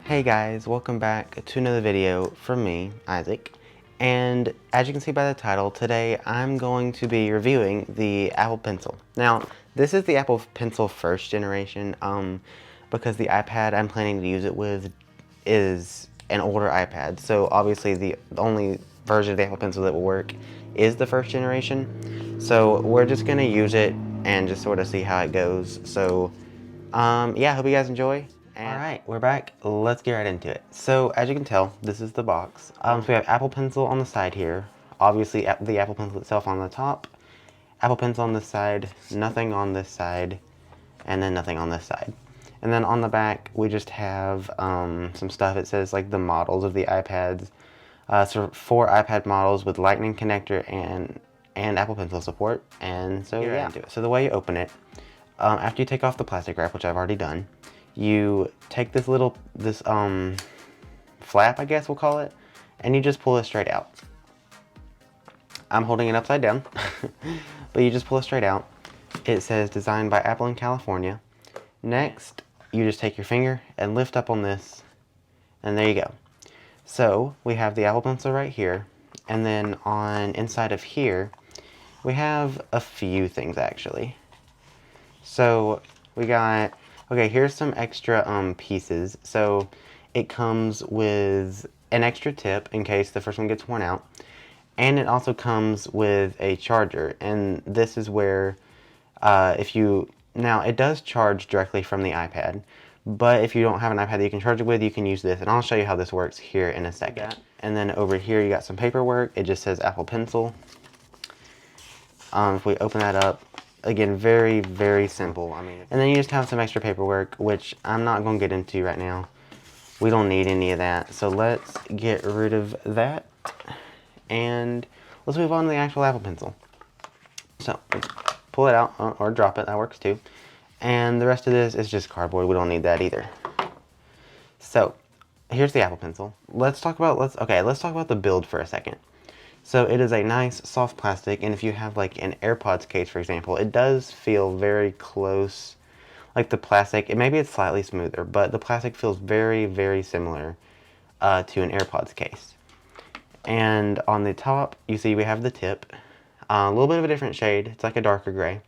Hey guys, welcome back to another video from me, Isaac. And as you can see by the title, today I'm going to be reviewing the Apple Pencil. Now, this is the Apple Pencil first generation, because the iPad I'm planning to use it with is an older iPad. So obviously the only version of the Apple Pencil that will work is the first generation. So we're just gonna use it and just sort of see how it goes. So yeah, hope you guys enjoy. Alright, we're back. Let's get right into it. So, as you can tell, this is the box. So we have Apple Pencil on the side here. Obviously, the Apple Pencil itself on the top. Apple Pencil on this side. Nothing on this side. And then nothing on this side. And then on the back, we just have some stuff. It says, like, the models of the iPads. So 4 iPad models with Lightning connector and Apple Pencil support. And so, yeah. So the way you open it, after you take off the plastic wrap, which I've already done, you take this flap, I guess we'll call it, and you just pull it straight out. I'm holding it upside down, but you just pull it straight out. It says designed by Apple in California. Next, you just take your finger and lift up on this, and there you go. So we have the Apple Pencil right here, and then on inside of here, we have a few things actually. So we got, okay, here's some extra pieces. So it comes with an extra tip in case the first one gets worn out. And it also comes with a charger. And this is where now it does charge directly from the iPad. But if you don't have an iPad that you can charge it with, you can use this. And I'll show you how this works here in a second. And then over here you got some paperwork. It just says Apple Pencil. If we open that up, again, very, very simple. And then you just have some extra paperwork, which I'm not going to get into right now. We don't need any of that. So let's get rid of that. And let's move on to the actual Apple Pencil. So let's pull it out or drop it. That works too. And the rest of this is just cardboard. We don't need that either. So here's the Apple Pencil. Let's talk about the build for a second. So it is a nice soft plastic, and if you have like an AirPods case, for example, it does feel very close, like the plastic. Maybe it's slightly smoother, but the plastic feels very, very similar to an AirPods case. And on the top, you see we have the tip, a little bit of a different shade. It's like a darker gray.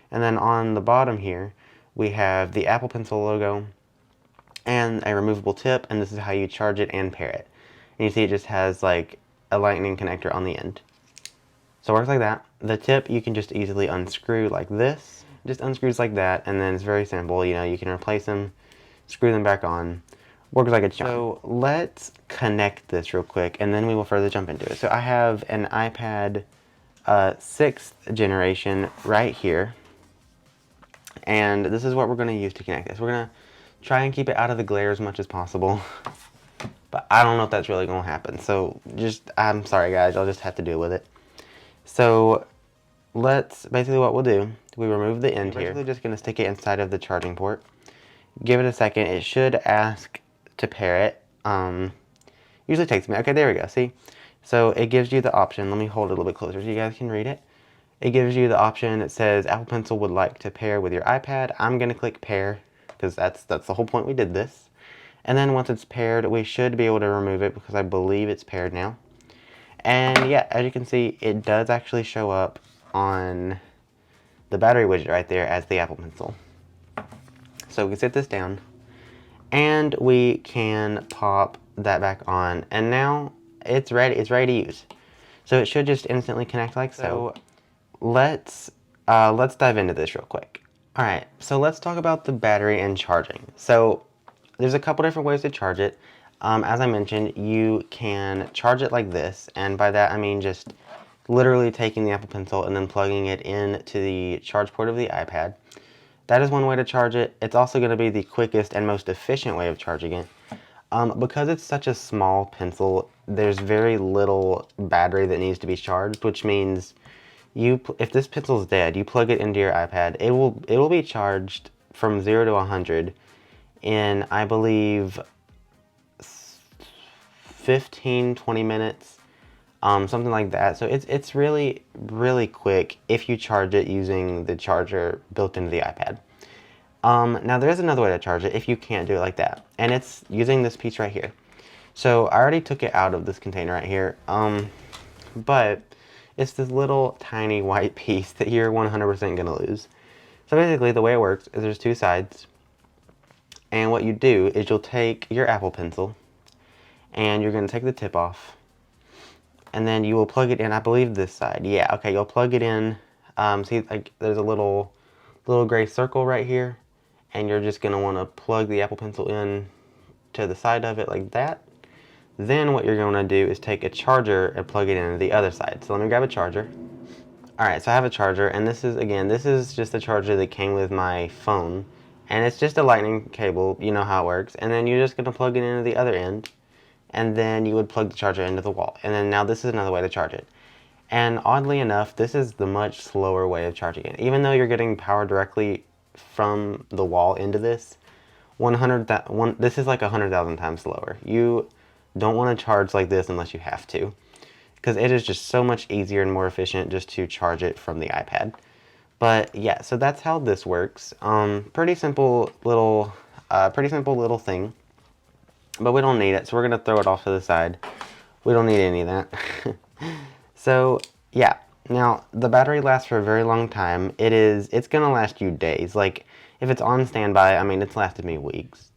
And then on the bottom here, we have the Apple Pencil logo and a removable tip, and this is how you charge it and pair it. And you see it just has like a lightning connector on the end. So it works like that. The tip you can just easily unscrew like this. Just unscrews like that, and then it's very simple. You know, you can replace them, screw them back on. Works like a charm. So let's connect this real quick, and then we will further jump into it. So I have an iPad 6th generation right here. And this is what we're going to use to connect this. We're going to try and keep it out of the glare as much as possible. But I don't know if that's really going to happen. So I'm sorry guys, I'll just have to deal with it. So basically what we'll do, we remove the end here. We're basically just going to stick it inside of the charging port. Give it a second. It should ask to pair it. Usually takes me, okay, there we go, see? So it gives you the option, let me hold it a little bit closer so you guys can read it. It gives you the option, it says Apple Pencil would like to pair with your iPad. I'm going to click pair, because that's the whole point we did this. And then once it's paired, we should be able to remove it because I believe it's paired now. And yeah, as you can see, it does actually show up on the battery widget right there as the Apple Pencil. So we can set this down and we can pop that back on, and now it's ready to use. So it should just instantly connect like so. Let's dive into this real quick. All right, so let's talk about the battery and charging. So there's a couple different ways to charge it. As I mentioned, you can charge it like this, and by that I mean just literally taking the Apple Pencil and then plugging it into the charge port of the iPad. That is one way to charge it. It's also going to be the quickest and most efficient way of charging it. Because it's such a small pencil, there's very little battery that needs to be charged, which means if this pencil is dead, you plug it into your iPad, it will be charged from 0 to 100 in, I believe, 15-20 minutes, something like that. So it's really, really quick if you charge it using the charger built into the iPad. Now there is another way to charge it if you can't do it like that, and it's using this piece right here. So I already took it out of this container right here, but it's this little tiny white piece that you're 100% gonna lose. So basically the way it works is there's two sides, and what you do is you'll take your Apple Pencil and you're gonna take the tip off, and then you will plug it in, I believe this side. Yeah, okay, you'll plug it in. See, like there's a little gray circle right here, and you're just gonna wanna plug the Apple Pencil in to the side of it like that. Then what you're gonna do is take a charger and plug it into the other side. So let me grab a charger. Alright, so I have a charger, and this is just a charger that came with my phone. And it's just a lightning cable, you know how it works. And then you're just gonna plug it into the other end, and then you would plug the charger into the wall. And then now this is another way to charge it. And oddly enough, this is the much slower way of charging it. Even though you're getting power directly from the wall into this, this is like 100,000 times slower. You don't want to charge like this unless you have to, because it is just so much easier and more efficient just to charge it from the iPad. But yeah, so that's how this works. Pretty simple little thing, but we don't need it, so we're gonna throw it off to the side. We don't need any of that. So yeah, now the battery lasts for a very long time. It's gonna last you days. Like if it's on standby, I mean, it's lasted me weeks.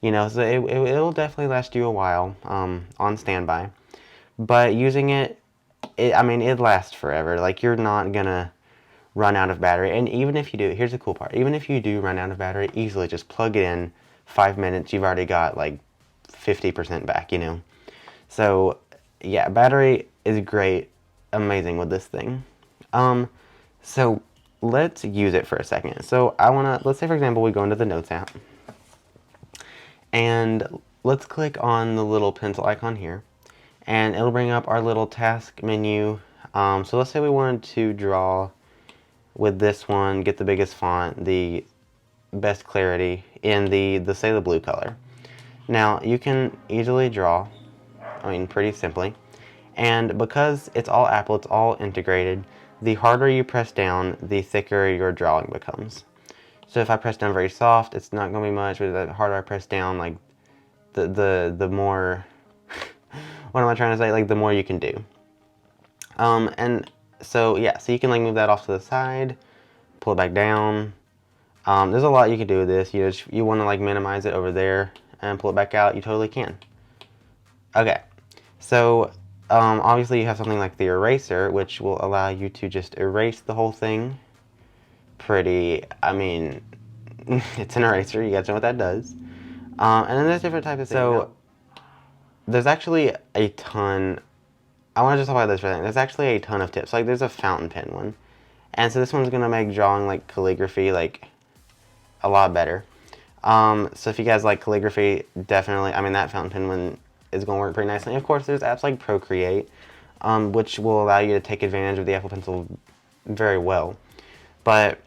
You know, so it'll definitely last you a while on standby. But using I mean, it lasts forever. Like you're not gonna run out of battery. And even if you do, here's the cool part. Even if you do run out of battery, easily just plug it in. 5 minutes, you've already got like 50% back, you know. So yeah, battery is great, amazing with this thing. So let's use it for a second. So let's say for example, we go into the Notes app, and let's click on the little pencil icon here, and it'll bring up our little task menu. So let's say we wanted to draw with this one, get the biggest font, the best clarity in say the blue color. Now you can easily draw, I mean pretty simply, and because it's all Apple, it's all integrated, the harder you press down, the thicker your drawing becomes. So if I press down very soft, it's not going to be much, but the harder I press down, like the more, what am I trying to say, like the more you can do. And so yeah, so you can like move that off to the side, pull it back down. There's a lot you can do with this. You want to like minimize it over there and pull it back out, you totally can. Okay, so obviously you have something like the eraser, which will allow you to just erase the whole thing. I mean, it's an eraser, you guys know what that does. And then there's different types of things. So there's actually a ton, I want to just talk about this for a second. There's actually a ton of tips. Like there's a fountain pen one. And so this one's going to make drawing like calligraphy like a lot better. So if you guys like calligraphy, definitely, I mean that fountain pen one is going to work pretty nicely. And of course there's apps like Procreate, which will allow you to take advantage of the Apple Pencil very well. But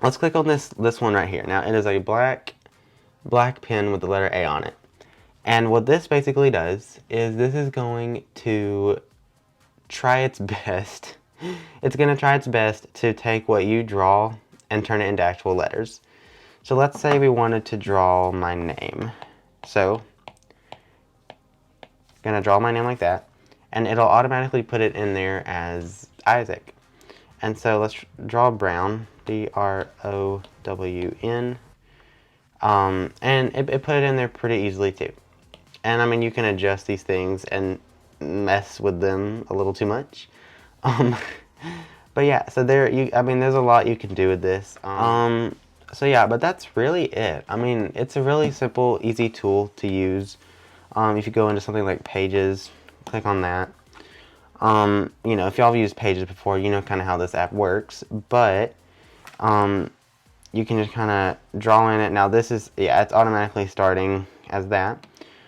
let's click on this one right here. Now it is a black pen with the letter A on it. And what this basically does is this is going to try its best. It's going to try its best to take what you draw and turn it into actual letters. So let's say we wanted to draw my name. So I'm going to draw my name like that, and it'll automatically put it in there as Isaac. And so let's draw Brown, D-R-O-W-N. And it put it in there pretty easily too. And I mean, you can adjust these things and mess with them a little too much. But yeah, so I mean, there's a lot you can do with this. So yeah, but that's really it. I mean, it's a really simple, easy tool to use. If you go into something like Pages, click on that. You know, if y'all have used Pages before, you know kind of how this app works. But you can just kind of draw in it. Now this is, yeah, it's automatically starting as that.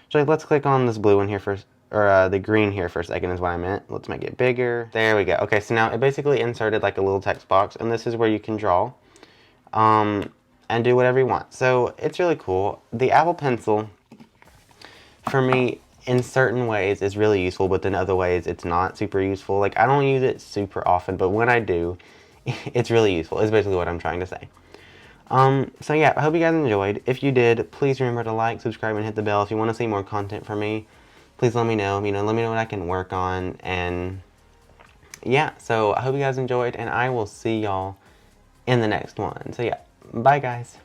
So let's click on this blue one here first, or the green here for a second is what I meant. Let's make it bigger. There we go. Okay, so now it basically inserted like a little text box, and this is where you can draw and do whatever you want. So it's really cool. The Apple Pencil, for me, in certain ways is really useful, but in other ways it's not super useful. Like I don't use it super often, but when I do, it's really useful. Is basically what I'm trying to say. So yeah, I hope you guys enjoyed. If you did, please remember to like, subscribe, and hit the bell. If you want to see more content from me, please let me know. Let me know what I can work on. And yeah, so I hope you guys enjoyed, and I will see y'all in the next one. So yeah, bye guys.